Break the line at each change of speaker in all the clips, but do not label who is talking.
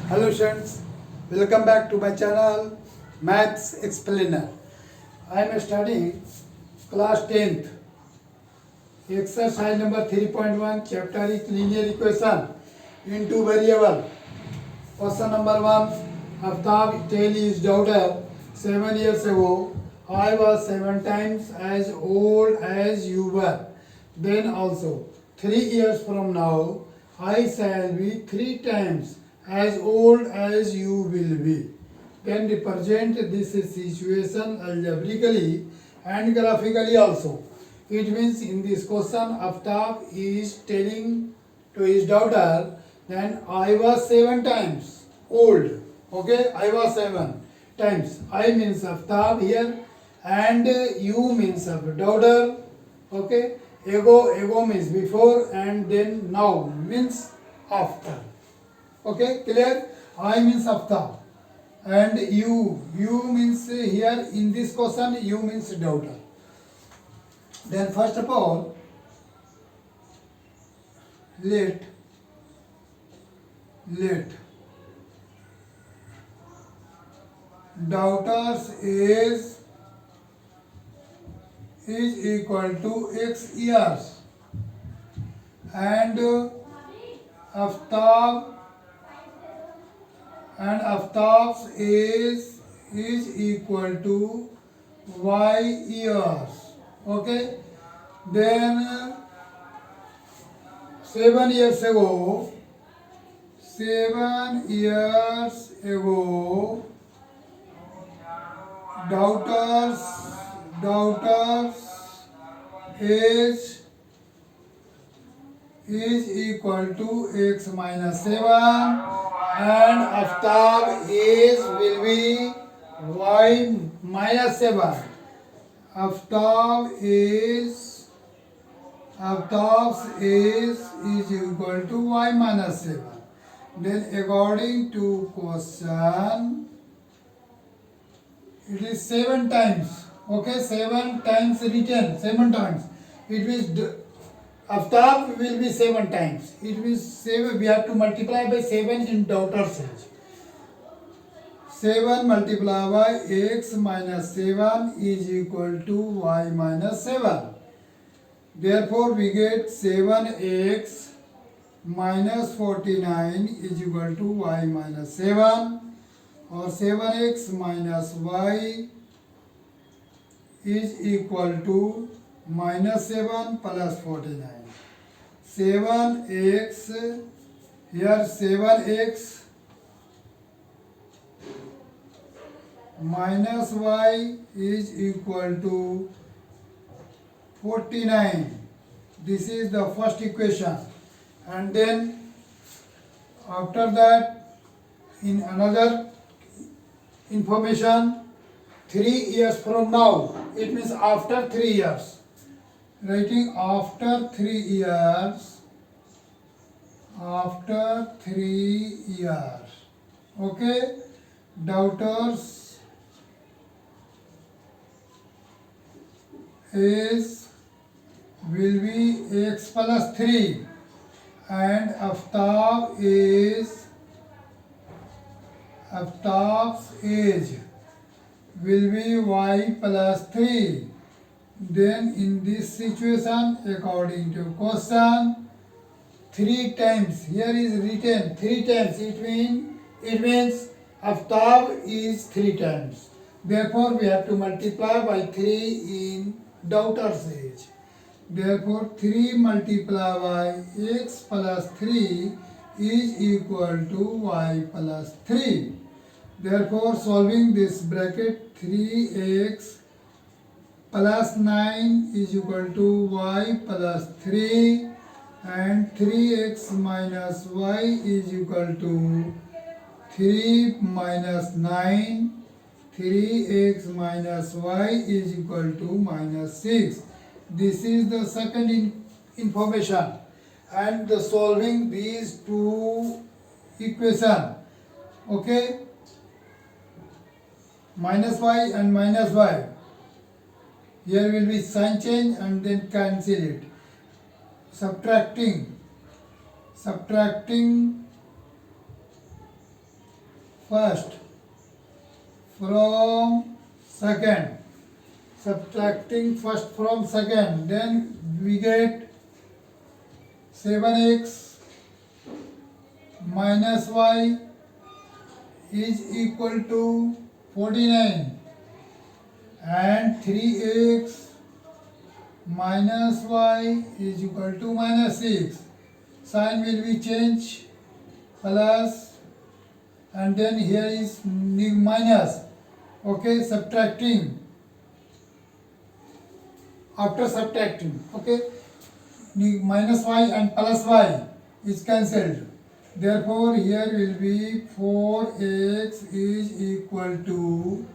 Hello students, welcome back to my channel Maths Explainer. I am studying class 10th, exercise number 3.1, chapter is linear equation into variable. Question number 1, Aftab tell his daughter 7 years ago, I was 7 times as old as you were. Then also, 3 years from now, I shall be 3 times as old as you will be. Then represent this situation algebraically and graphically also. It means in this question, Aftab is telling to his daughter, then I was 7 times old. Okay, I was 7 times. I means Aftab here and you means of daughter. Okay, ego means before and then now means after. Okay, clear? I means Aftab and you means here in this question you means daughter. Then first of all, let daughter's age is equal to x years and Aftab's age is equal to y years. Okay, then 7 years ago, daughter's age is equal to x minus 7 and Aftab age will be y minus 7. Aftab's age is equal to y minus 7. Then according to question, it is 7 times. Okay, 7 times written, 7 times. It means Aftab will be 7 times. It means 7, we have to multiply by 7 in daughter's age. 7 multiplied by x minus 7 is equal to y minus 7. Therefore, we get 7x minus 49 is equal to y minus 7 or 7x minus y is equal to minus 7 plus 49. 7x, here 7x minus y is equal to 49. This is the first equation. And then after that, in another information, 3 years from now, it means after 3 years. Writing after 3 years, okay, daughter's age will be x plus 3 and Aftab's age will be y plus 3. Then in this situation, according to question, 3 times, here is written 3 times, it means Aftab is 3 times. Therefore, we have to multiply by 3 in daughter's age. Therefore, 3 multiplied by x plus 3 is equal to y plus 3. Therefore, solving this bracket, 3x plus 9 is equal to y plus 3 and 3x minus y is equal to 3 minus 9. 3x minus y is equal to minus 6. This is the second information. And the solving these two equations. Okay, minus y and minus y. Here will be sign change and then cancel it. Subtracting first from second, subtracting first from second, then we get 7x minus y is equal to 49 and 3x minus y is equal to minus 6. Sign will be changed, plus, and then here is minus. Okay, subtracting. After subtracting, okay, minus y and plus y is cancelled. Therefore, here will be 4x is equal to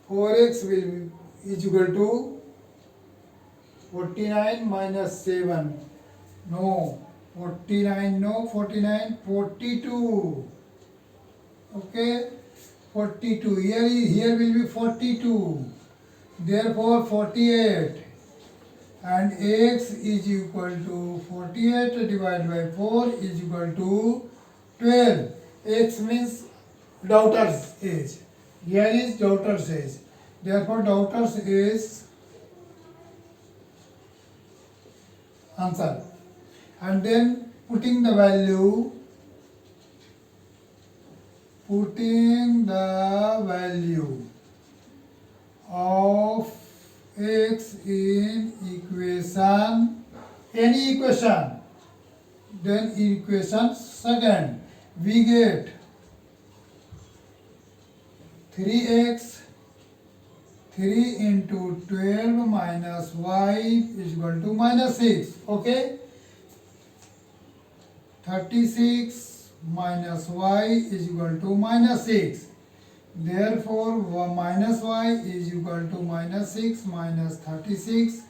4x will be is equal to 49 minus 7. No, 49, no, 49, 42. Okay, 42. Here will be 42. Therefore, 48. And x is equal to 48 divided by 4 is equal to 12. X means daughter's age. Here is daughter's age. Therefore, daughter's age answer. And then putting the value of x in equation, any equation, then equation second, we get 3x, 3 into 12 minus y is equal to minus 6. Okay, 36 minus y is equal to minus 6. Therefore, minus y is equal to minus 6 minus 36.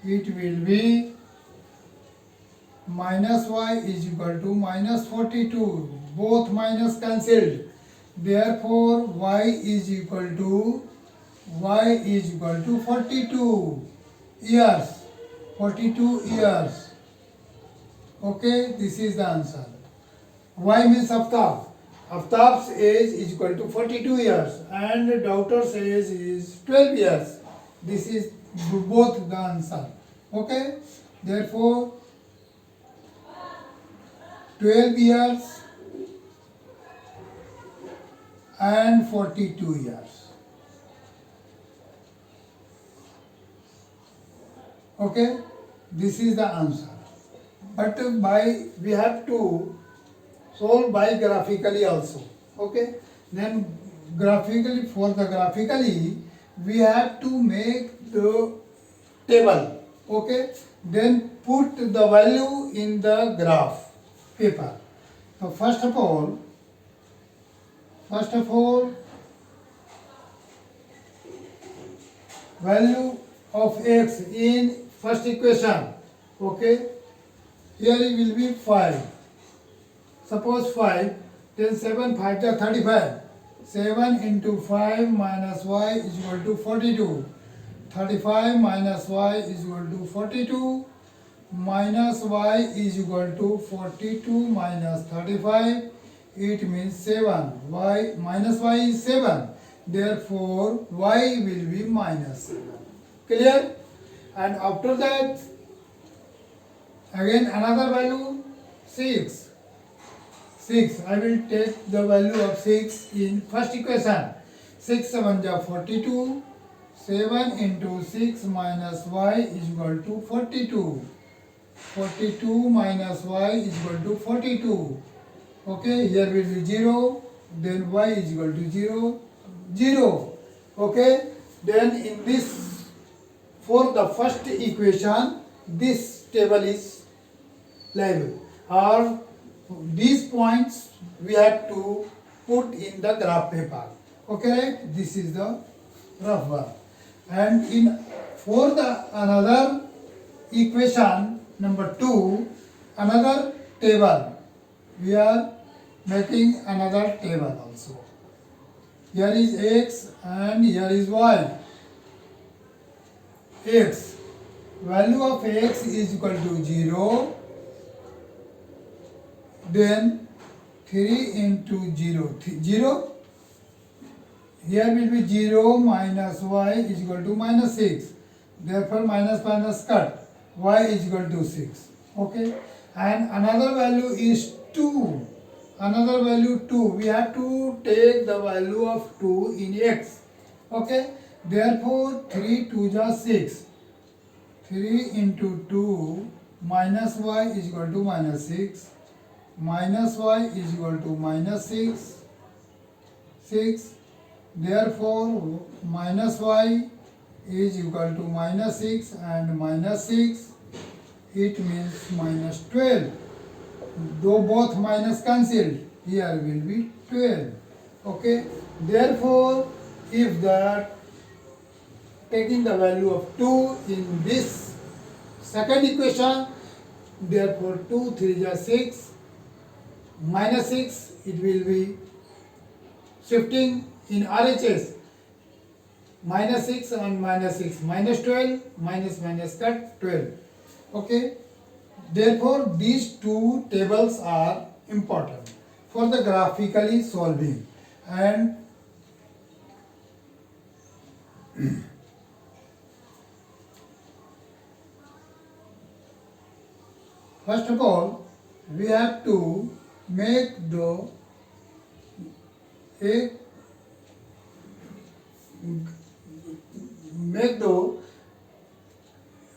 It will be minus y is equal to minus 42. Both minus cancelled. Therefore, y is equal to 42 years. 42 years. Okay, this is the answer. Y means Aftab. Aftab's age is equal to 42 years and daughter's age is 12 years. This is both the answer. Okay, therefore 12 years and 42 years. Okay, this is the answer. But we have to solve by graphically also. Okay, then graphically we have to make the table. Okay, then put the value in the graph paper. So first of all value of x in first equation. Okay, here it will be 5. Suppose 5, then 7 5 are 35. 7 into 5 minus y is equal to 42. 35 minus y is equal to 42. Minus y is equal to 42 minus 35. It means 7. Y minus y is 7. Therefore, y will be minus 7. Clear? And after that, again another value 6. 6. I will take the value of 6 in first equation. 6 7 ja 42. 7 into 6 minus y is equal to 42. 42 minus y is equal to 42. Okay, here will be 0. Then y is equal to 0. 0. Okay, then in this, for the first equation, this table is labeled, or these points we have to put in the graph paper. Okay, right? This is the rough one. And for the another equation number 2, another table, we are making another table also. Here is x and here is y. X, value of x is equal to 0. Then 3 into 0. 0. Here will be 0 minus y is equal to minus 6. Therefore, minus minus cut. Y is equal to 6. Okay. And another value is 2. Another value 2. We have to take the value of 2 in x. Okay. Therefore, 3 2 are 6. 3 into 2 minus y is equal to minus 6. Minus y is equal to minus 6. 6. Therefore, minus y is equal to minus 6 and minus 6. It means minus 12. Though both minus cancelled, here will be 12. Okay. Therefore, if that taking the value of 2 in this second equation, therefore 2 3 are 6, minus 6, it will be shifting in RHS, minus 6 and minus 6, minus 12, minus minus cut 12. Okay. Therefore, these two tables are important for the graphically solving. And first of all, we have to make the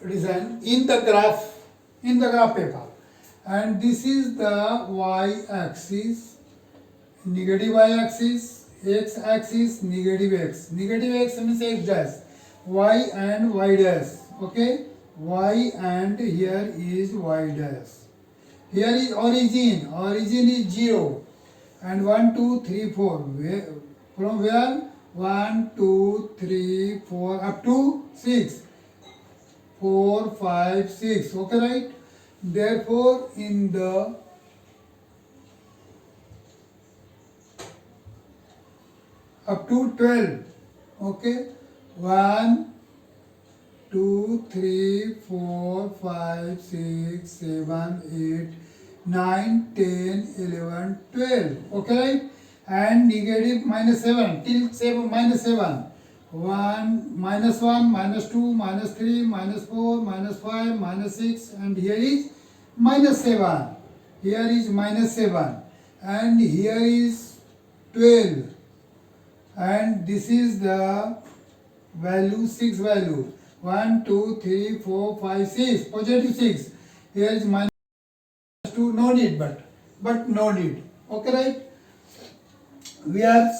design in the graph paper, and this is the y-axis, negative y-axis, x-axis, negative x. Negative x means x dash, y and y dash. Okay, y and here is y dash. Here is origin. Origin is 0 and 1 2 3 4. From where? 1 2 3 4 up to 6. 4 5 6. Okay, right? Therefore, in the up to 12. Okay, 1 2 3 4 5 6 7 8 9 10 11 12. Okay, right? And negative minus 7 till 7 minus 7. 1 minus 1 minus 2 minus 3 minus 4 minus 5 minus 6, and here is minus 7. Here is minus 7 and here is 12, and this is the value, 6 value. 1 2 3 4 5 6, positive 6. Here is minus 2, no need, but no need. Okay, right? We are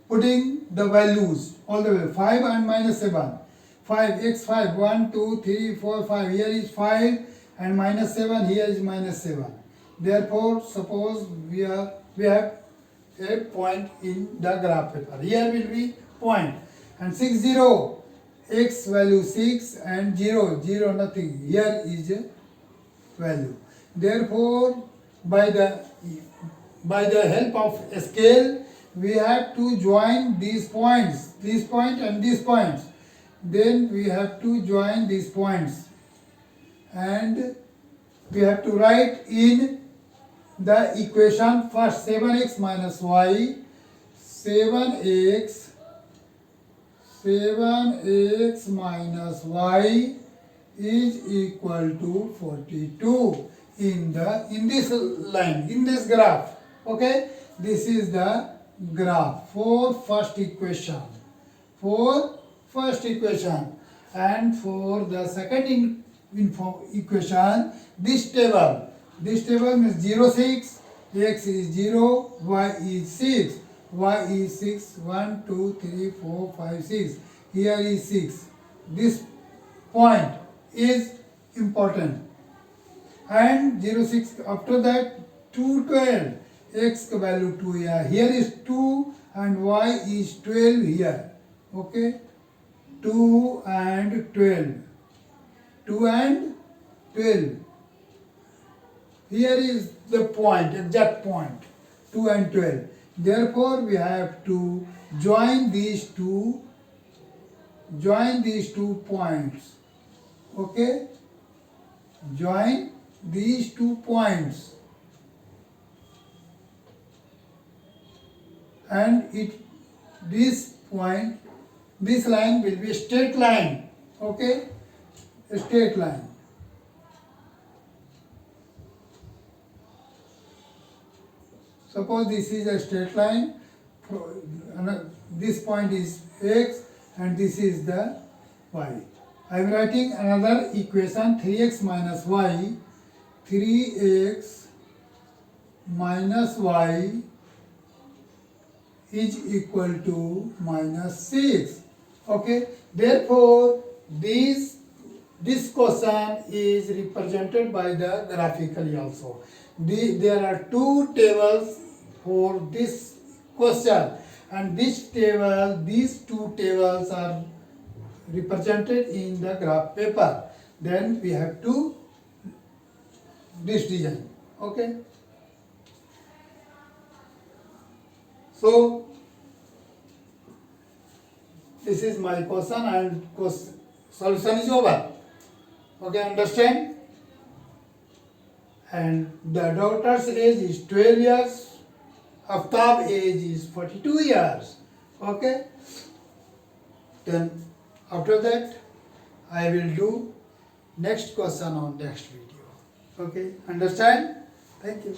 putting the values all the way, 5 and minus 7. 5 x 5, 1 2 3 4 5. Here is 5 and minus 7, here is minus 7. Therefore, suppose we have a point in the graph paper. Here will be point, and 6 0, x value 6 and 0 0 nothing. Here is a value. Therefore, by the help of a scale, we have to join these points, this point and these points. Then we have to join these points, and we have to write in the equation first 7x minus y, 7x minus y is equal to 42 in this line, in this graph. Okay, this is the graph for first equation. And for the second equation, this table means 0 6, x is 0, y is 6, y is 6, 1 2 3 4 5 6. Here is 6. This point is important. And 0 6, after that 2 12, x value 2 here. Here is 2 and y is 12 here. Okay, 2 and 12. 2 and 12. Here is the point, exact point, 2 and 12. Therefore, we have to join these two points. Okay, join these 2 points. and this point, this line will be a straight line. Okay, a straight line. Suppose this is a straight line. This point is x and this is the y. I am writing another equation, 3x minus y. 3x minus y is equal to minus 6. Okay, therefore this question is represented by the graphically also. There are two tables for this question, and these two tables are represented in the graph paper. Then we have to this design. Okay, so this is my question and solution is over. Okay, understand? And the daughter's age is 12 years. Aftab age is 42 years. Okay, then after that I will do next question on next video. Okay, understand? Thank you.